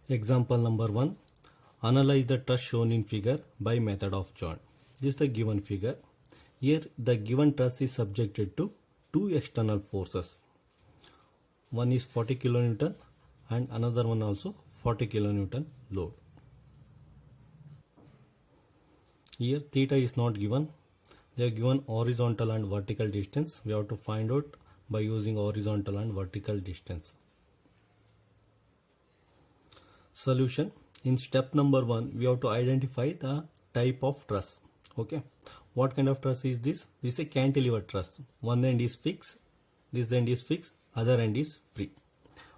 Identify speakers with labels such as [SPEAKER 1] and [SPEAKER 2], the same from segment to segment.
[SPEAKER 1] Example number 1. Analyze the truss shown in figure by method of joint. This is the given figure. Here the given truss is subjected to two external forces. One is 40 kilonewton and another one also 40 kilonewton load. Here theta is not given. They are given horizontal and vertical distance. We have to find out by using horizontal and vertical distance. Solution. In step number 1, we have to identify the type of truss. Okay. What kind of truss is this? This is a cantilever truss. One end is fixed, this end is fixed, other end is free.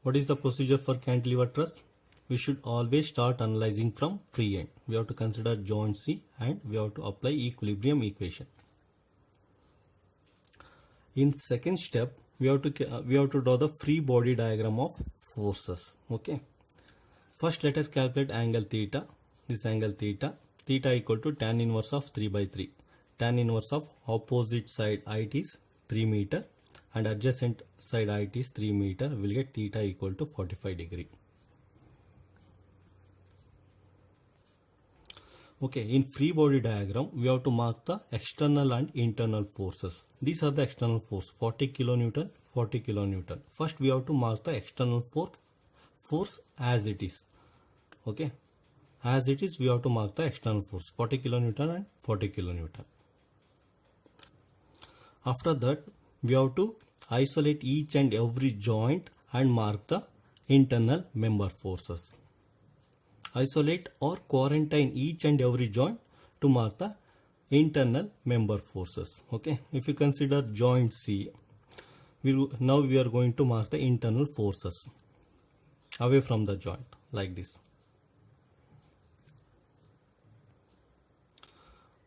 [SPEAKER 1] What is the procedure for cantilever truss? We should always start analyzing from free end. We have to consider joint C and we have to apply equilibrium equation. In second step, we have to draw the free body diagram of forces. Okay. First, let us calculate angle theta. This angle theta. Theta equal to tan inverse of 3 by 3. Tan inverse of opposite side height is 3 meter and adjacent side height is 3 meter. We will get theta equal to 45 degree. Okay, in free body diagram, we have to mark the external and internal forces. These are the external force, 40 kilonewton, 40 kilonewton. First, we have to mark the external force as it is. Okay, as it is, we have to mark the external force, 40 kilonewton and 40 kilonewton. After that, we have to isolate each and every joint and mark the internal member forces. Isolate or quarantine each and every joint to mark the internal member forces. Okay, if you consider joint C, now we are going to mark the internal forces away from the joint like this.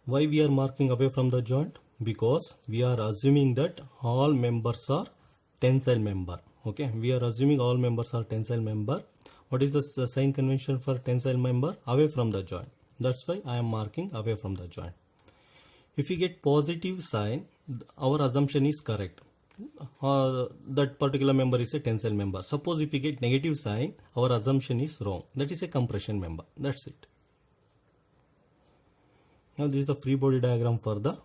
[SPEAKER 1] Why we are marking away from the joint? Because we are assuming that all members are tensile member. Okay, we are assuming all members are tensile member. What is the sign convention for tensile member? Away from the joint. That's why I am marking away from the joint. If we get positive sign, our assumption is correct. That particular member is a tensile member. Suppose if we get negative sign, our assumption is wrong. That is a compression member. That's it. Now this is the free body diagram for the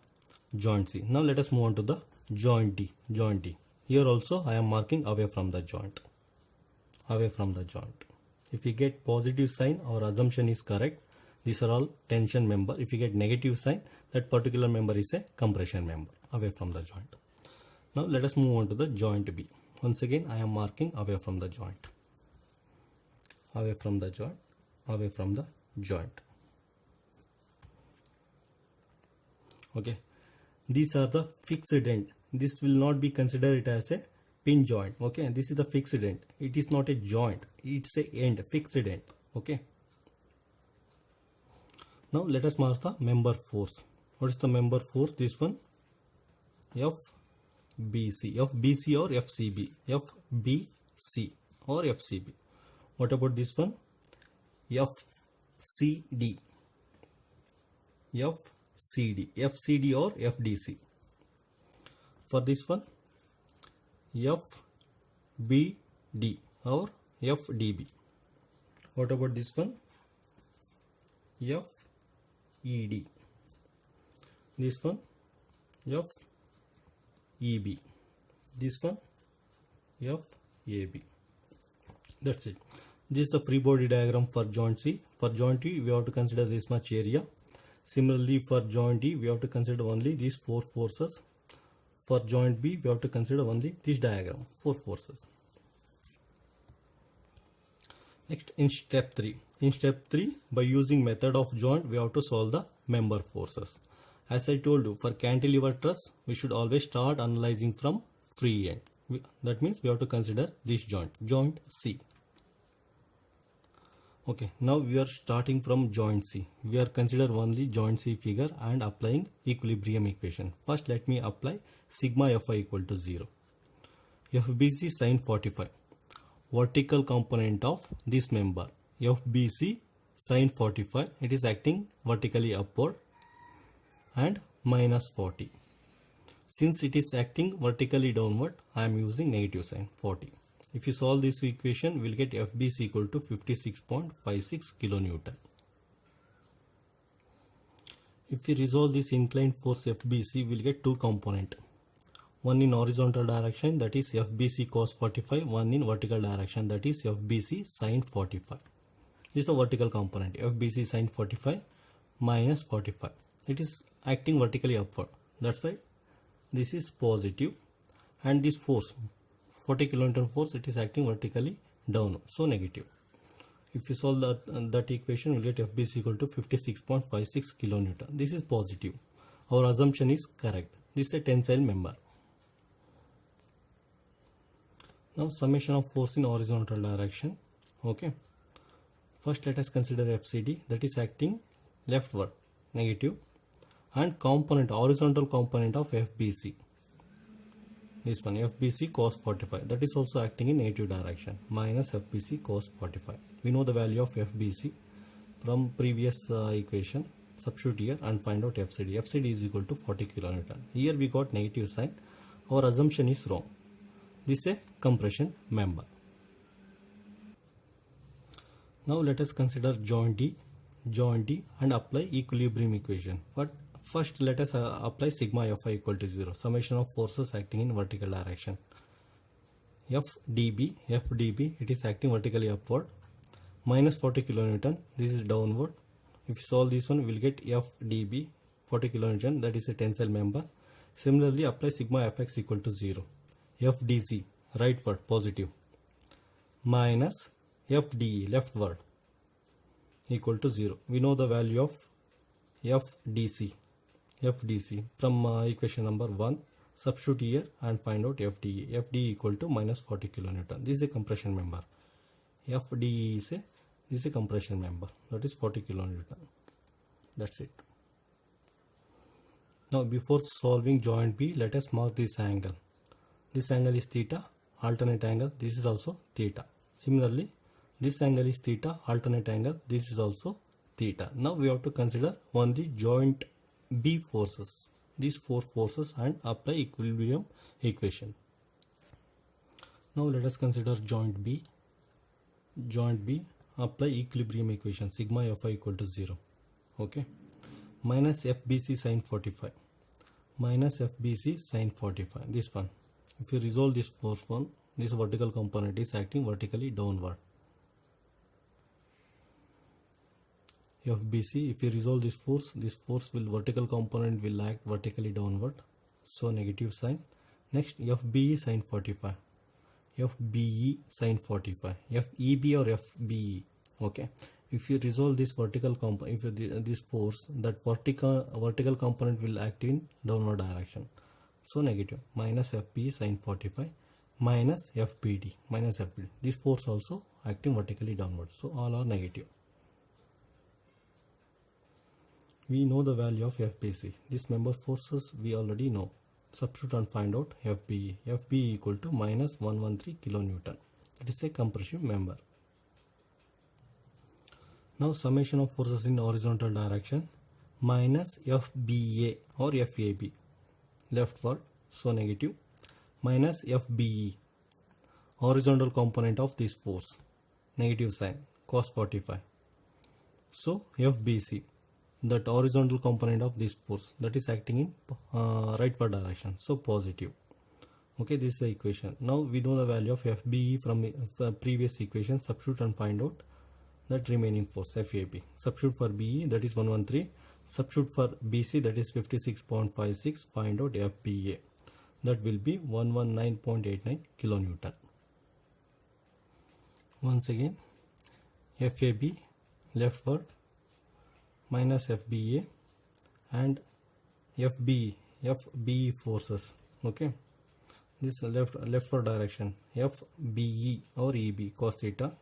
[SPEAKER 1] joint C. Now let us move on to the joint D. Joint D. Here also I am marking away from the joint. Away from the joint. If we get positive sign, our assumption is correct. These are all tension member. If we get negative sign, that particular member is a compression member. Away from the joint. Now let us move on to the joint B. Once again I am marking away from the joint. Away from the joint. Away from the joint. Okay. These are the fixed end. This will not be considered as a pin joint. Okay, this is the fixed end. It is not a joint, it's a end, fixed end. Okay, now let us mark the member force. What is the member force? This one, FBC or FCB. FBC or FCB. What about this one? FCD or FDC. For this one, FBD or FDB. What about this one? FED. This one, FEB. This one, FAB. That's it. This is the free body diagram for joint C. For joint E, we have to consider this much area. Similarly, for joint D, we have to consider only these four forces. For joint B, we have to consider only this diagram, 4 forces. Next, in step 3. In step 3, by using method of joint, we have to solve the member forces. As I told you, for cantilever truss, we should always start analyzing from free end. That means we have to consider this joint, joint C. Okay, now we are starting from joint C. We are consider only joint C figure and applying equilibrium equation. First, let me apply sigma Fi equal to 0. FBC sin 45. Vertical component of this member. FBC sin 45. It is acting vertically upward and minus 40. Since it is acting vertically downward, I am using negative sign 40. If you solve this equation, we'll get FBC equal to 56.56 kilonewton. If we resolve this inclined force FBC, we'll get two components. One in horizontal direction, that is FBC cos 45, one in vertical direction, that is FBC sin 45. This is the vertical component, FBC sin 45 minus 45. It is acting vertically upward. That's why this is positive, and this force 40 kilonewton force, it is acting vertically down, so negative. If you solve that equation, we'll get FBC equal to 56.56 kilonewton. This is positive. Our assumption is correct. This is a tensile member. Now summation of force in horizontal direction. Okay. First let us consider FCD, that is acting leftward, negative, and component, horizontal component of FBC. This one, FBC cos 45, that is also acting in negative direction, minus FBC cos 45. We know the value of FBC from previous equation. Substitute here and find out FCD. FCD is equal to 40 kilonewton. Here we got negative sign. Our assumption is wrong. This is a compression member. Now let us consider joint D and apply equilibrium equation. But first let us apply sigma Fi equal to 0, summation of forces acting in vertical direction. FDB, it is acting vertically upward, minus 40 kilonewton, this is downward. If you solve this one, we will get FDB 40 kilonewton, that is a tensile member. Similarly, apply sigma Fx equal to 0. FDC, rightward, positive, minus FDE, leftward, equal to 0. We know the value of FDC from equation number 1. Substitute here and find out FDE. FDE equal to minus 40 kilonewton. This is a compression member. FDE is a compression member, that is 40 kilonewton. That's it. Now before solving joint B, let us mark this angle. This angle is theta, alternate angle, this is also theta. Similarly, this angle is theta, alternate angle, this is also theta. Now we have to consider on the joint B forces, these four forces, and apply equilibrium equation. Now let us consider joint B. Joint B, apply equilibrium equation, sigma Fi equal to 0. Okay. Minus FBC sin 45. Minus FBC sin 45. This one. If you resolve this force one, this vertical component is acting vertically downward. FBC, if you resolve this force will, vertical component will act vertically downward, so negative sign. Next, FBE sin 45, FBE sin 45, FEB or FBE. Okay, if you resolve this vertical component, if this force, that vertical component will act in downward direction, so negative, minus FBE sin 45 minus FBD, this force also acting vertically downward, so all are negative. We know the value of FBC. This member forces we already know. Substitute and find out FBE. FBE equal to minus 113 kilonewton. It is a compression member. Now summation of forces in horizontal direction, minus FBA or FAB, leftward, so negative, minus FBE, horizontal component of this force, negative sign, cos 45. So FBC, that horizontal component of this force, that is acting in rightward direction, so positive. Okay, this is the equation. Now we know the value of FBE from previous equation. Substitute and find out that remaining force, FAB. Substitute for BE, that is 113. Substitute for BC, that is 56.56. Find out FBA, that will be 119.89 kilonewton. Once again, FAB leftward minus FBA and FBE forces. Okay, this leftward direction, FBE or EB, cos theta,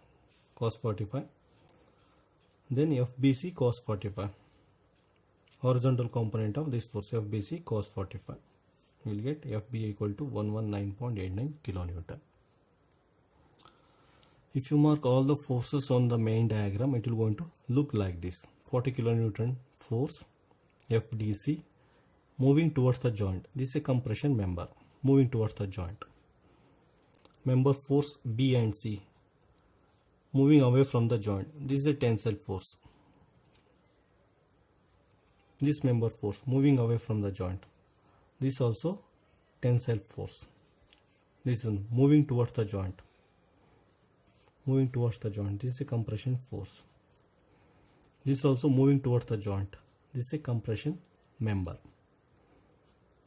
[SPEAKER 1] cos 45. Then FBC cos 45, horizontal component of this force, FBC cos 45. We will get FB equal to 119.89 kilonewton. If you mark all the forces on the main diagram, it will going to look like this. 40 kilonewton force, FDC, moving towards the joint. This is a compression member moving towards the joint. member force B and C moving away from the joint. This is a tensile force. This member force moving away from the joint. This also tensile force. This is moving towards the joint. Moving towards the joint. This is a compression force. This is also moving towards the joint. This is a compression member.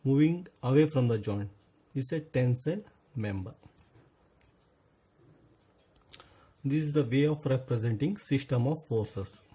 [SPEAKER 1] Moving away from the joint. This is a tensile member. This is the way of representing system of forces.